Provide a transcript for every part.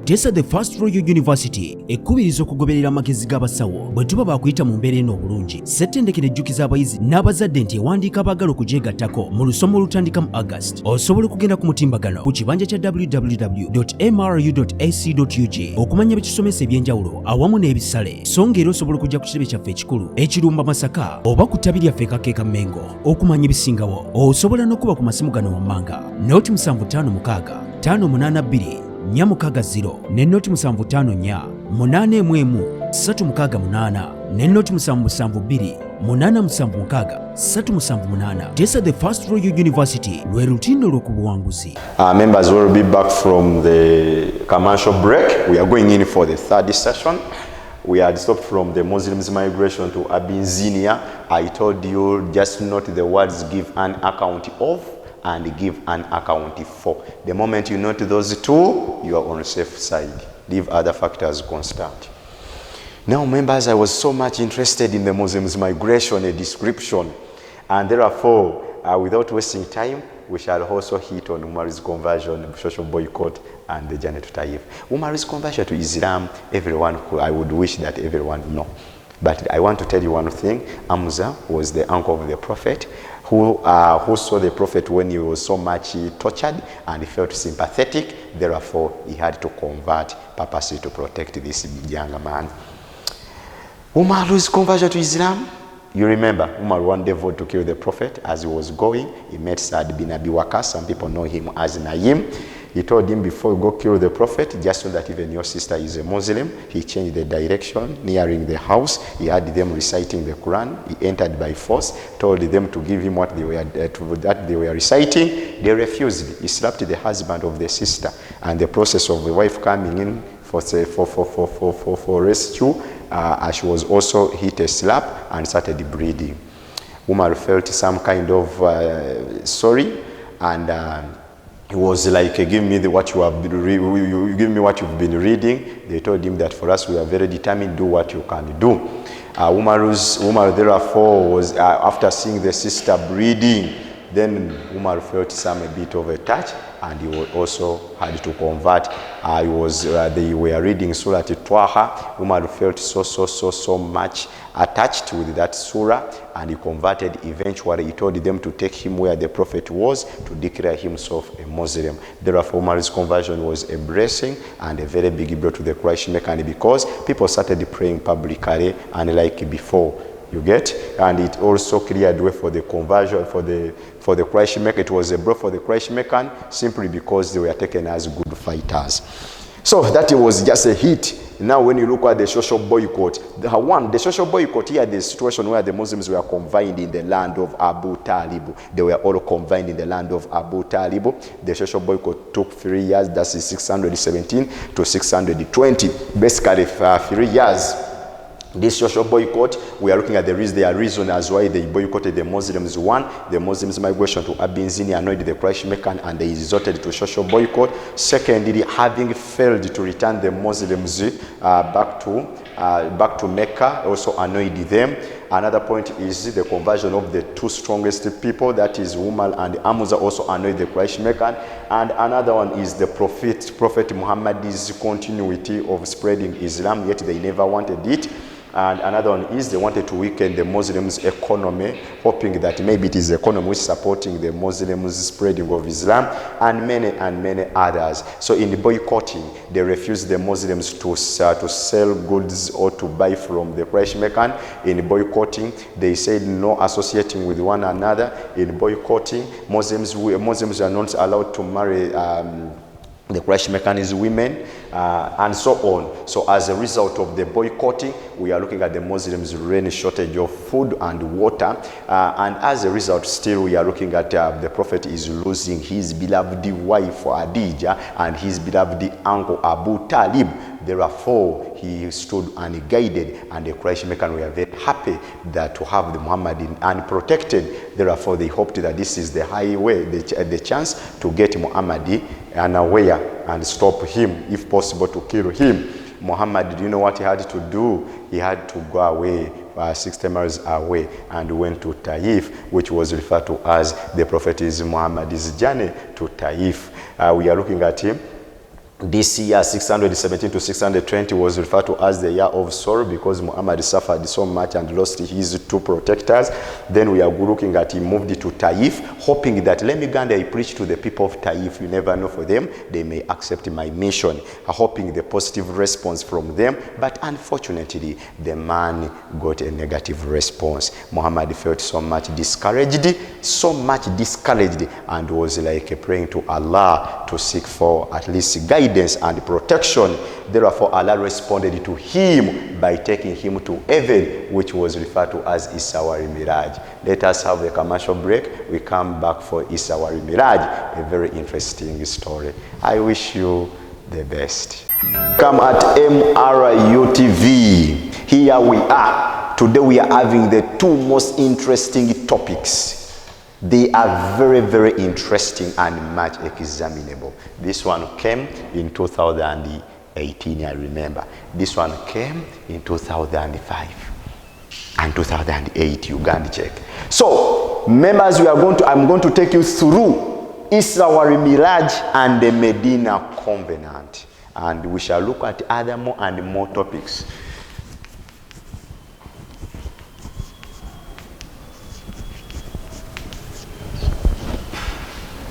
Tesa the First Royal University ekkubiriza okugoberera amagezi g'abasawo bwe tuba bakuyita mu mbeera eno obulungi. Ssettendekero ejjukiza abayizi n'abazadde nti ewandiika abaagala okugyegattako mu lusoma olutandika mu August. Osobola okugenda ku mutimbagano ku kibanja kya www.mru.ac.ug okumanya ebikisomesa ebyenjawulo awamu n'ebisale. So ng'era osobola okujja ku kitebe kyaffe ekikulu ekirumba Masaka oba ku ttabi lyaffe Kakeeka Mengo okumanya ebisingawo. Osobola n'okuba ku masimu gano wammanga Note 756 582 460 ne Note 754 811 368 ne Note 772 876 Tesa the First Royal University lwe lutindo lw'okubuwanguzi. Members will be back from the commercial break. We are going in for the third session. We had stopped from the Muslims migration to Abyssinia. I told you just note the words give an account of and give an account for. The moment you note those two, you are on the safe side. Leave other factors constant. Now, members, I was so much interested in the Muslims migration, a description, and therefore, without wasting time, we shall also hit on Umar's conversion, social boycott, and the journey to Taif. Umar's conversion to Islam, I would wish that everyone know. But I want to tell you one thing. Hamza was the uncle of the Prophet who saw the Prophet when he was so much tortured and he felt sympathetic. Therefore, he had to convert purposely to protect this young man. Umar's conversion to Islam. You remember, Umar one day vowed to kill the Prophet. As he was going, he met Saad bin Abi Waqqas. Some people know him as Naim. He told him, before you go kill the Prophet, just so that even your sister is a Muslim. He changed the direction, nearing the house. He had them reciting the Quran. He entered by force, told them to give him what they were reciting. They refused. He slapped the husband of the sister. And the process of the wife coming in for rescue, she was also hit a slap and started bleeding. Umar felt some kind of sorry, and he was like, give me what you have give me what you've been reading. They told him that for us, we are very determined, do what you can do. Umar therefore was, after seeing the sister bleeding, then Umar felt a bit of a touch, and he also had to convert. They were reading Surah Twaha. Umar felt so much attached with that surah, and he converted. Eventually, he told them to take him where the Prophet was to declare himself a Muslim. Therefore, Umar's conversion was a blessing and a very big blow to the Quraysh Mecca, because people started praying publicly unlike before. You get? And it also cleared way for the conversion for the Quraysh Mecca. It was a blow for the Quraysh Mecca simply because they were taken as good fighters. So that was just a hit. Now when you look at the social boycott, the social boycott here, the situation where the Muslims were confined in the land of Abu Talib. They were all confined in the land of Abu Talib. The social boycott took 3 years, that's 617 to 620. Basically 3 years. This social boycott, we are looking at their reason as why they boycotted the Muslims. One, the Muslims' migration to Abyssinia annoyed the Quraysh Mecca and they resorted to social boycott. Secondly, having failed to return the Muslims back to Mecca also annoyed them. Another point is the conversion of the two strongest people, that is Umar and Hamza, also annoyed the Quraysh Mecca. And another one is the Prophet Muhammad's continuity of spreading Islam, yet they never wanted it. And another one is they wanted to weaken the Muslims' economy, hoping that maybe it is the economy which is supporting the Muslims' spreading of Islam, and many others. So in the boycotting, they refused the Muslims to sell goods or to buy from the Quraysh Mecca. In boycotting, they said no associating with one another. In boycotting, Muslims are not allowed to marry the Quraysh Mecca's women, and so on. So as a result of the boycotting, we are looking at the Muslims' real shortage of food and water. And as a result, still we are looking at the Prophet is losing his beloved wife Khadija and his beloved uncle Abu Talib. Therefore, he stood unguided, and the Quraysh Mecca were very happy that to have the Muhammad unprotected. Therefore, they hoped that this is the highway, the chance to get Muhammad unaware and stop him, if possible, to kill him. Muhammad, do you know what he had to do? He had to go away 60 miles away and went to Taif, which was referred to as the Prophet Muhammad's journey to Taif. We are looking at him. This year, 617 to 620, was referred to as the year of sorrow because Muhammad suffered so much and lost his 2 protectors. Then we are looking at he moved to Taif, hoping that let me go and I preach to the people of Taif. You never know for them, they may accept my mission, hoping the positive response from them. But unfortunately, the man got a negative response. Muhammad felt so much discouraged, and was like praying to Allah to seek for at least guidance and protection. Therefore, Allah responded to him by taking him to heaven, which was referred to as Isra and Mi'raj. Let us have a commercial break. We come back for Isra and Mi'raj, a very interesting story. I wish you the best. Come at MRU TV. Here we are. Today we are having the 2 most interesting topics. They are very, very interesting and much examinable. This one came in 2018, I remember. This one came in 2005 and 2008, you can check. So, members, I'm going to take you through Isra and Mi'raj and the Medina Covenant. And we shall look at other more and more topics.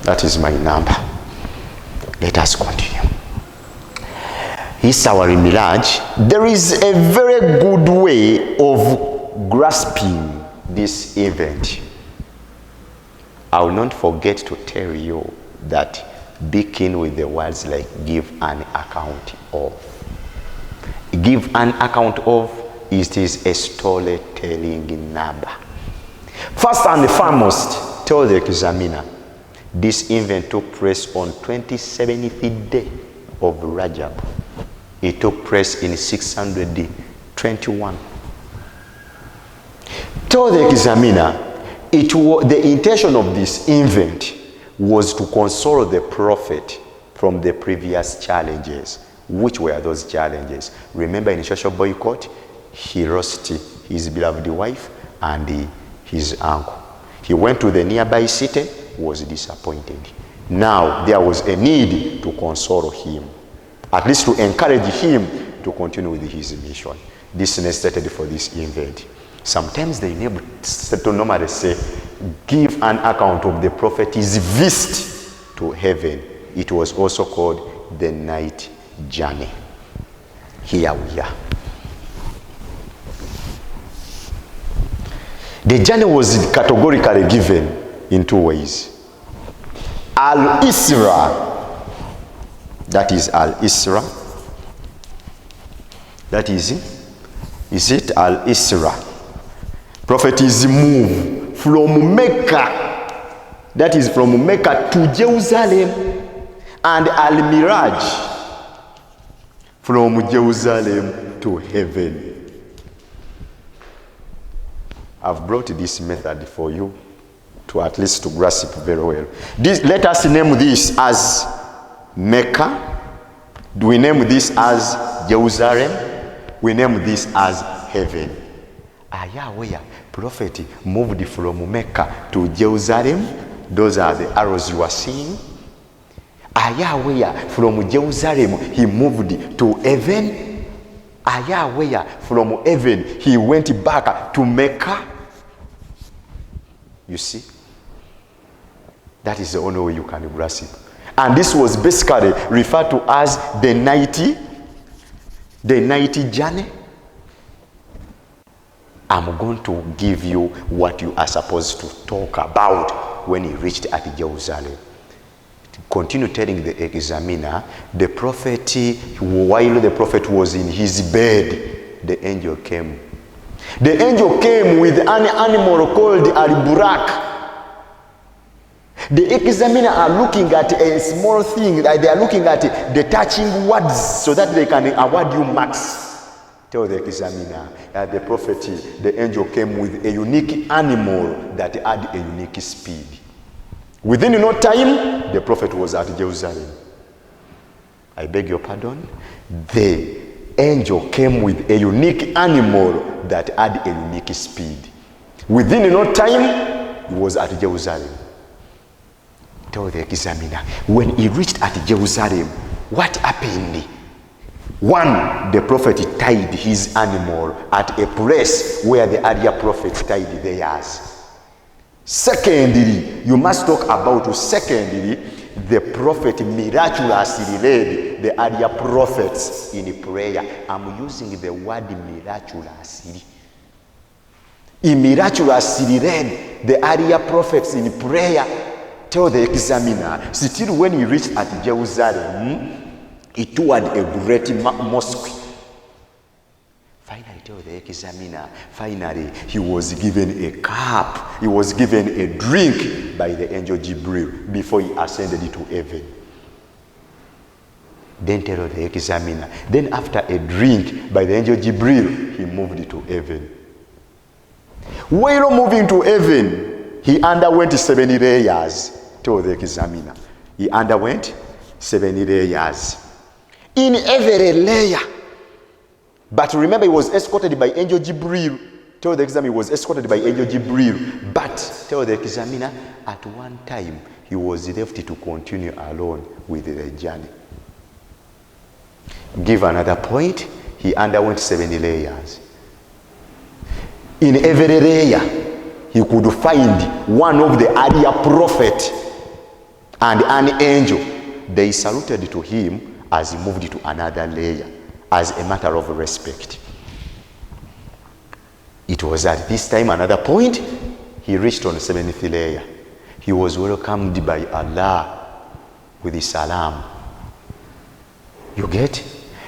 That is my number. Let us continue. Isra and Mi'raj. There is a very good way of grasping this event. I will not forget to tell you that begin with the words like give an account of. Give an account of, it is a storytelling number. First and foremost, tell the examiner, this event took place on 27th day of Rajab. It took place in 621. Tell the examiner, the intention of this event was to console the prophet from the previous challenges. Which were those challenges? Remember, in social boycott, he lost his beloved wife and his uncle. He went to the nearby city, was disappointed. Now there was a need to console him, at least to encourage him to continue with his mission. This necessitated for this event. Sometimes they normally say, give an account of the prophet's visit to heaven. It was also called the night journey. Here we are. The journey was categorically given in 2 ways. Al-Isra, that is Al-Isra, that is it Al-Isra? Prophet is moved from Mecca, that is from Mecca to Jerusalem, and Al-Mi'raj, from Jerusalem to heaven. I've brought this method for you to at least to grasp very well. Let us name this as Mecca. Do we name this as Jerusalem? We name this as heaven. Where prophet moved from Mecca to Jerusalem. Those are the arrows you are seeing. Where from Jerusalem he moved to heaven. Where from heaven he went back to Mecca. You see? That is the only way you can grasp it. And this was basically referred to as the night journey. I'm going to give you what you are supposed to talk about when he reached at Jerusalem. Continue telling the examiner, the prophet, while the prophet was in his bed, the angel came. The angel came with an animal called Al-Burak. The examiner are looking at a small thing, they are looking at the touching words so that they can award you marks. Tell the examiner that the prophet, the angel came with a unique animal that had a unique speed. Within no time, the prophet was at Jerusalem. I beg your pardon. The angel came with a unique animal that had a unique speed. Within no time, he was at Jerusalem. Tell the examiner, when he reached at Jerusalem, What happened? One, the prophet tied his animal at a place where the earlier prophet tied theirs. Secondly, you must talk about, the prophet miraculously led the earlier prophets in prayer. I'm using the word miraculously. He miraculously led the earlier prophets in prayer. Tell the examiner, still when he reached at Jerusalem, he toured a great mosque. Finally, tell the examiner, finally he was given a cup, he was given a drink by the angel Jibril before he ascended to heaven. Then tell the examiner, then after a drink by the angel Jibril, he moved to heaven. While moving to heaven, he underwent 70 layers. Tell the examiner, he underwent 70 layers. In every layer. But remember, he was escorted by angel Jibril. Tell the examiner, he was escorted by angel Jibril. But tell the examiner, at one time, he was left to continue alone with the journey. Give another point, he underwent 70 layers. In every layer, he could find one of the earlier prophet and an angel. They saluted to him as he moved to another layer, as a matter of respect. It was at this time, another point, he reached on the 70th layer. He was welcomed by Allah with his salam. You get?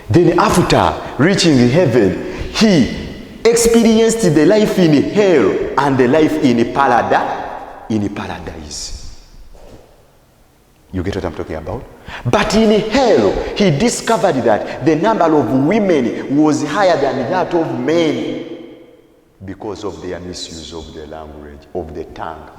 Then after reaching heaven, he experienced the life in hell and the life in paradise. You get what I'm talking about? But in hell, he discovered that the number of women was higher than that of men because of their misuse of the language, of the tongue.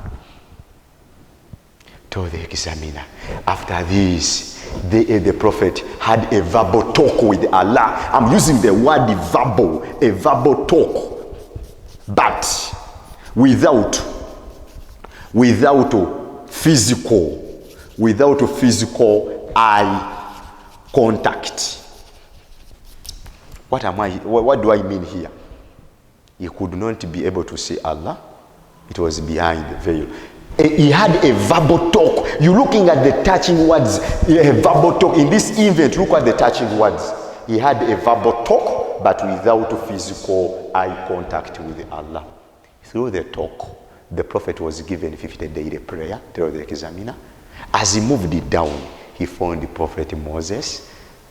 Told the examiner, after this, the prophet had a verbal talk with Allah. I'm using the word verbal, a verbal talk, but without physical eye contact. What do I mean here? He could not be able to see Allah. It was behind the veil. He had a verbal talk. You're looking at the touching words, a verbal talk. In this event, look at the touching words. He had a verbal talk, but without physical eye contact with Allah. Through the talk, the prophet was given 50-day prayer, tell the examiner. As he moved it down, he found the prophet Moses.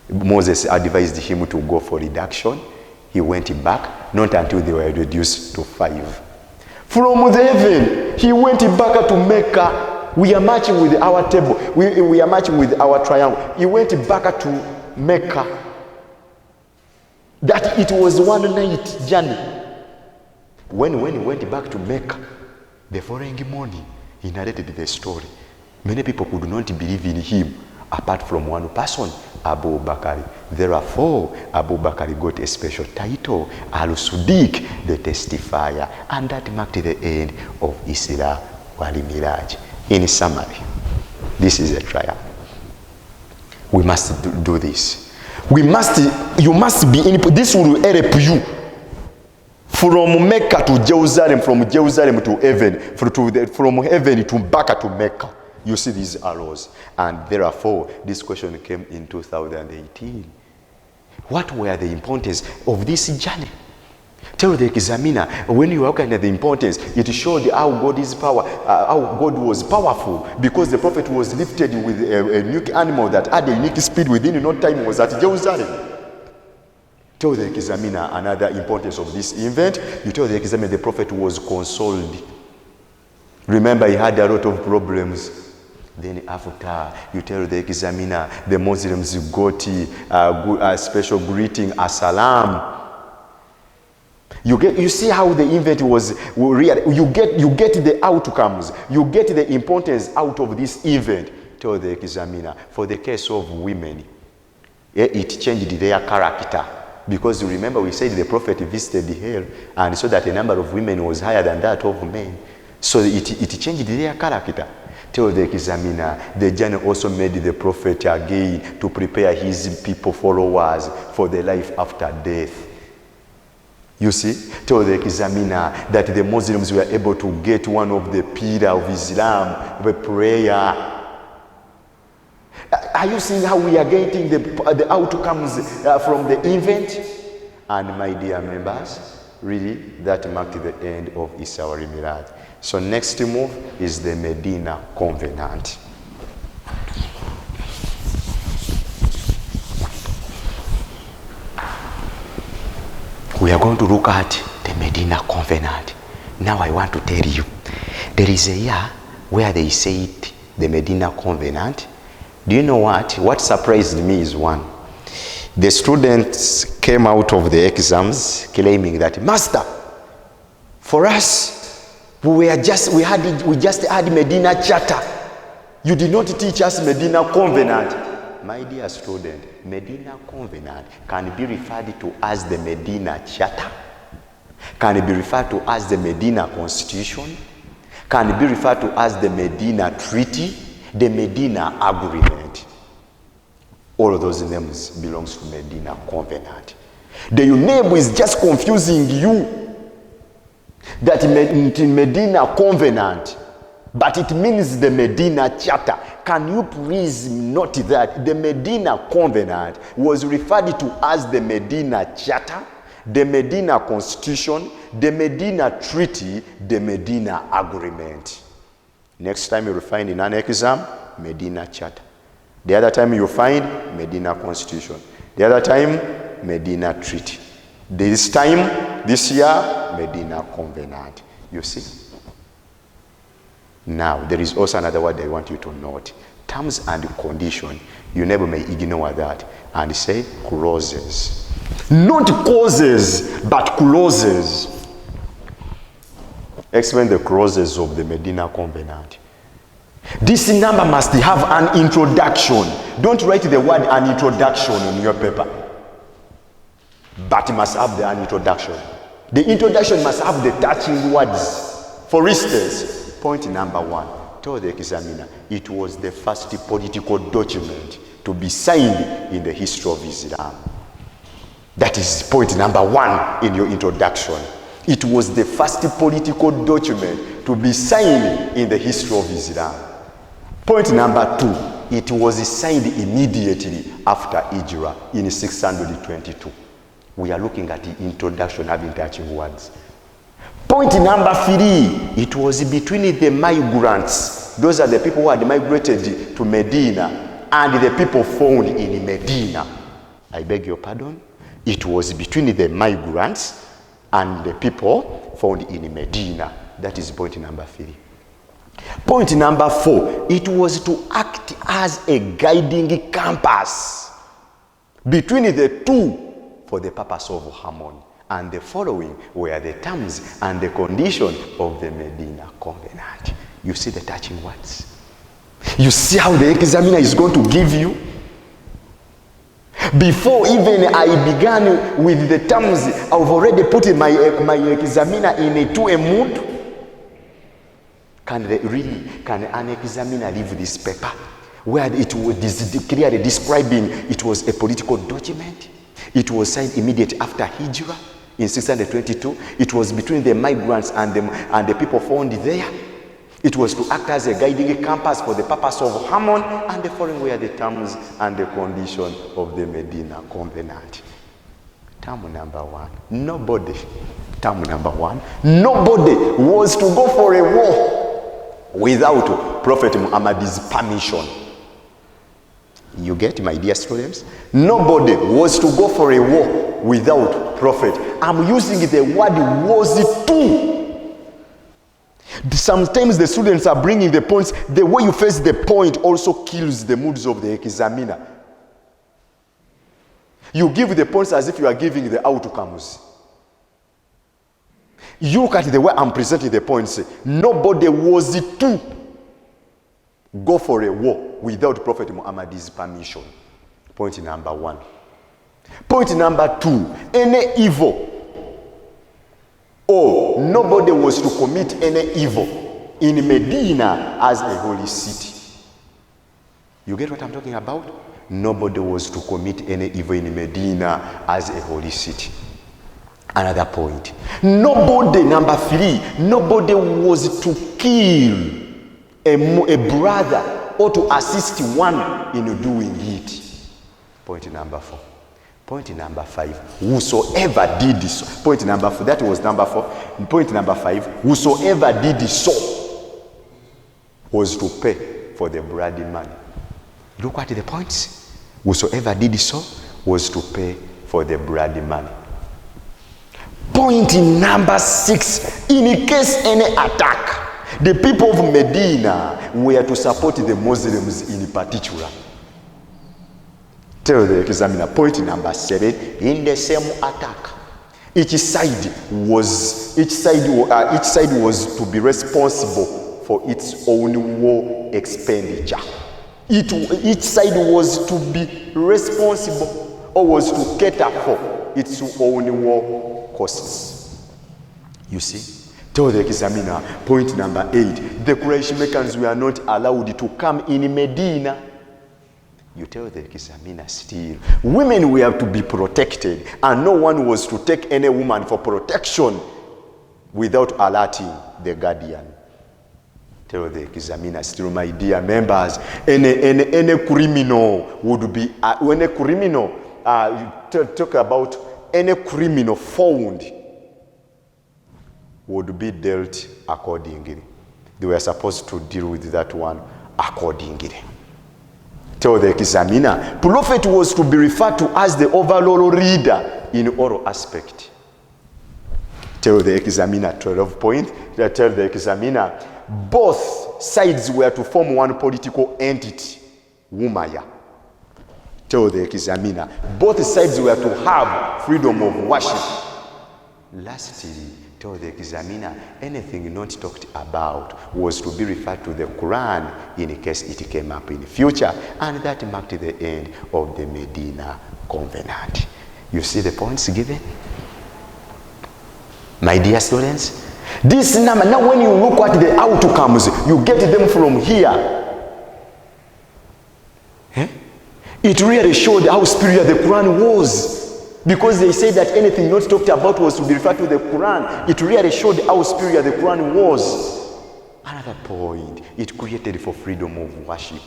Moses advised him to go for reduction. He went back, not until they were reduced to 5. From the heaven, he went back to Mecca. We are marching with our table. We are marching with our triangle. He went back to Mecca. That it was one night journey. When he went back to Mecca, the following morning, he narrated the story. Many people could not believe in him, apart from one person, Abu Bakr. Therefore, Abu Bakr got a special title, Al-Sudiq, the testifier, and that marked the end of Isra and Mi'raj. In summary, this is a trial. We must do this. You must be in. This will help you from Mecca to Jerusalem, from Jerusalem to heaven, from heaven to back to Mecca. You see these arrows. And therefore, this question came in 2018. What were the importance of this journey? Tell the examiner, when you are looking at the importance, it showed how God is how God was powerful, because the prophet was lifted with a unique animal that had a unique speed within no time, was at Jerusalem. Tell the examiner another importance of this event. You tell the examiner the prophet was consoled. Remember, he had a lot of problems. Then after, you tell the examiner, the Muslims got a special greeting, as-salam. You see how the event was real. You get the outcomes. You get the importance out of this event. Tell the examiner. For the case of women, it changed their character. Because you remember, we said the prophet visited hell, and so that the number of women was higher than that of men. So it changed their character. Tell the examiner, the journey also made the prophet again to prepare his people, followers, for the life after death. You see, tell the examiner that the Muslims were able to get one of the pillars of Islam, the prayer. Are you seeing how we are getting the outcomes from the event? And my dear members, really, that marked the end of Isra and Mi'raj. So next move is the Medina Covenant. We are going to look at the Medina Covenant. Now I want to tell you, there is a year where they said the Medina Covenant. Do you know what? What surprised me is one. The students came out of the exams claiming that, Master, for us, we just had Medina Charter. You did not teach us Medina Covenant. My dear student, Medina Covenant can be referred to as the Medina Charter, can be referred to as the Medina Constitution, can be referred to as the Medina Treaty, the Medina Agreement. All of those names belongs to Medina Covenant. The name is just confusing you. That in Medina Covenant, but it means the Medina Charter. Can you please note that the Medina Covenant was referred to as the Medina Charter, the Medina Constitution, the Medina Treaty, the Medina Agreement. Next time you will find in an exam, Medina Charter. The other time you find Medina Constitution. The other time, Medina Treaty. This time, this year, Medina Covenant. You see? Now, there is also another word I want you to note. Terms and condition. You never may ignore that. And say clauses. Not causes, but clauses. Explain the clauses of the Medina Covenant. This number must have an introduction. Don't write the word an introduction on your paper. But it must have an introduction. The introduction must have the touching words. For instance, point number 1. Tell the examiner, it was the first political document to be signed in the history of Islam. That is point number 1 in your introduction. It was the first political document to be signed in the history of Islam. Point number 2, it was signed immediately after Hijrah in 622. We are looking at the introduction having touching words. Point number 3, it was between the migrants. Those are the people who had migrated to Medina and the people found in Medina. I beg your pardon. It was between the migrants and the people found in Medina. That is point number 3. Point number 4, it was to act as a guiding compass between the two for the purpose of harmony. And the following were the terms and the condition of the Medina Covenant. You see the touching words? You see how the examiner is going to give you? Before even I began with the terms, I've already put my examiner into a mood. Can an examiner leave this paper where it was clearly describing it was a political document? It was signed immediately after Hijrah in 622. It was between the migrants and the people found there. It was to act as a guiding compass for the purpose of harmony, and the following were the terms and the condition of the Medina Covenant. Term number 1, nobody was to go for a war without Prophet Muhammad's permission. You get, my dear students? Nobody was to go for a war without Prophet. I'm using the word was to. Sometimes the students are bringing the points. The way you face the point also kills the moods of the examiner. You give the points as if you are giving the outcomes. You look at the way I'm presenting the points. Nobody was to go for a war without Prophet Muhammad's permission. Point number 1. Point number 2, any evil. Nobody was to commit any evil in Medina as a holy city. You get what I'm talking about? Nobody was to commit any evil in Medina as a holy city. Another point. Nobody, number 3, nobody was to kill a brother or to assist one in doing it. Point number 4. Point number 5. Whosoever did so. Point number 4. That was number 4. Point number 5. Whosoever did so was to pay for the bloody money. Look at the points. Whosoever did so was to pay for the bloody money. Point number 6. In case any attack, the people of Medina were to support the Muslims in particular. Tell the examiner. Point number 7. In the same attack, each side was to be responsible for its own war expenditure. Each side was to be responsible or was to cater for its own war costs. You see? Tell the examiner. Point number 8. The Quraysh Meccans were not allowed to come in Medina. You tell the examiner still. Women were to be protected, and no one was to take any woman for protection without alerting the guardian. Tell the examiner still, my dear members, any criminal would be, when a criminal, talk about any criminal found would be dealt accordingly. They were supposed to deal with that one accordingly. Tell the examiner, prophet was to be referred to as the overall leader in all aspect. Tell the examiner, 12 point. Tell the examiner, both sides were to form one political entity, Umar. Tell the examiner, both sides were to have freedom of worship. Lastly, tell the examiner, anything not talked about was to be referred to the Quran in case it came up in the future, and that marked the end of the Medina covenant. You see the points given? My dear students, this number, now when you look at the outcomes, you get them from here. It really showed how spiritual the Quran was. Because they said that anything not talked about was to be referred to the Quran. It really showed how spiritual the Quran was. Another point, it created for freedom of worship.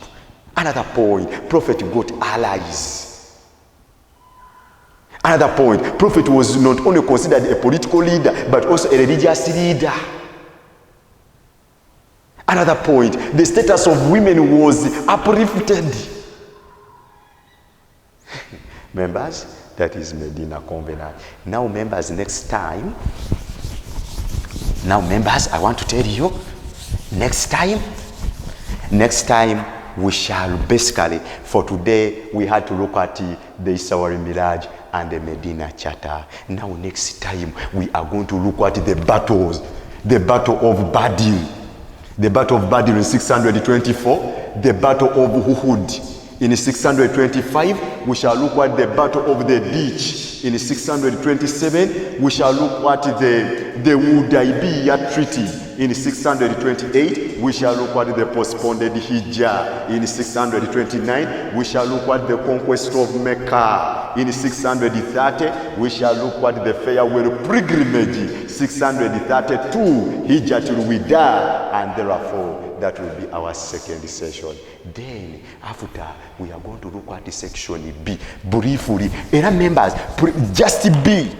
Another point, prophet got allies. Another point, prophet was not only considered a political leader, but also a religious leader. Another point, the status of women was uplifted. Members, that is Medina covenant. Now members, I want to tell you, next time we shall basically, for today we had to look at the Isra and Mi'raj and the Medina charter. Now next time we are going to look at the battles, the battle of Badr, the battle of Badr in 624, the battle of Uhud in 625, we shall look at the battle of the ditch in 627. We shall look at the Hudaybiyah treaty in 628. We shall look at the postponed Hijjah in 629. We shall look at the conquest of Mecca in 630. We shall look at the farewell pilgrimage 632, Hijjatul Wida, and therefore that will be our second session. Then after, we are going to look at the section B briefly. And members, just be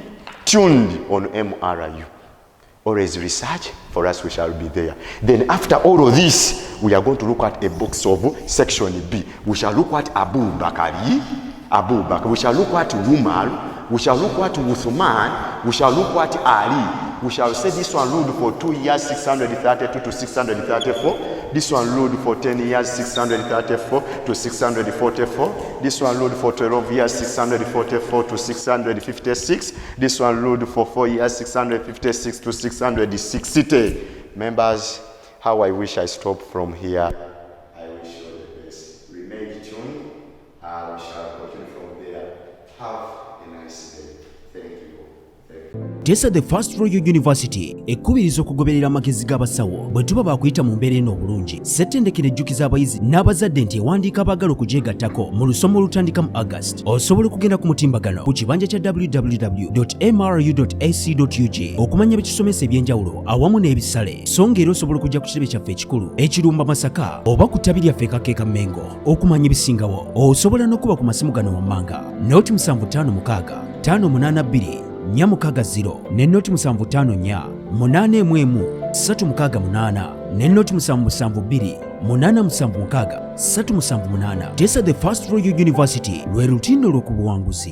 tuned on MRU. Always research, for us we shall be there. Then after all of this, we are going to look at a box of section B. We shall look at Abu Bakr. We shall look at Umar. We shall look at Uthman. We shall look at Ali. We shall say this one ruled for 2 years, 632 to 634. This one ruled for 10 years, 634 to 644. This one ruled for 12 years, 644 to 656. This one ruled for 4 years, 656 to 660. Members, how I wish I stopped from here. I wish you the best. Remain tuned. We shall continue from there. Have a nice day. Thank you. Thank you. Tesa the First Royal University ekkubiriza okugoberera amagezi g'abasawo bwe tuba bakuyita mu mbeera eno obulungi. Ssettendekero ejjukiza abayizi n'abazadde nti ewandiika abaagala okugyegattako mu lusoma olutandika mu August. Osobola okugenda ku mutimbagano ku kibanja kya www.mru.ac.ug okumanya ebisomesa ebyenjawulo awamu n'ebisale. So ng'era osobola okujja ku kitebe kyaffe ekikulu ekirumba Masaka oba ku ttabi lyaffe Kakeeka Mengo okumanya ebisingawo. Osobola n'okuba ku masimu gano wammanga noti 756 582 460 ne noti 754 811 368 ne noti 772 876 378. Tesa the First Royal University lwe lutindo lw'okubuwanguzi.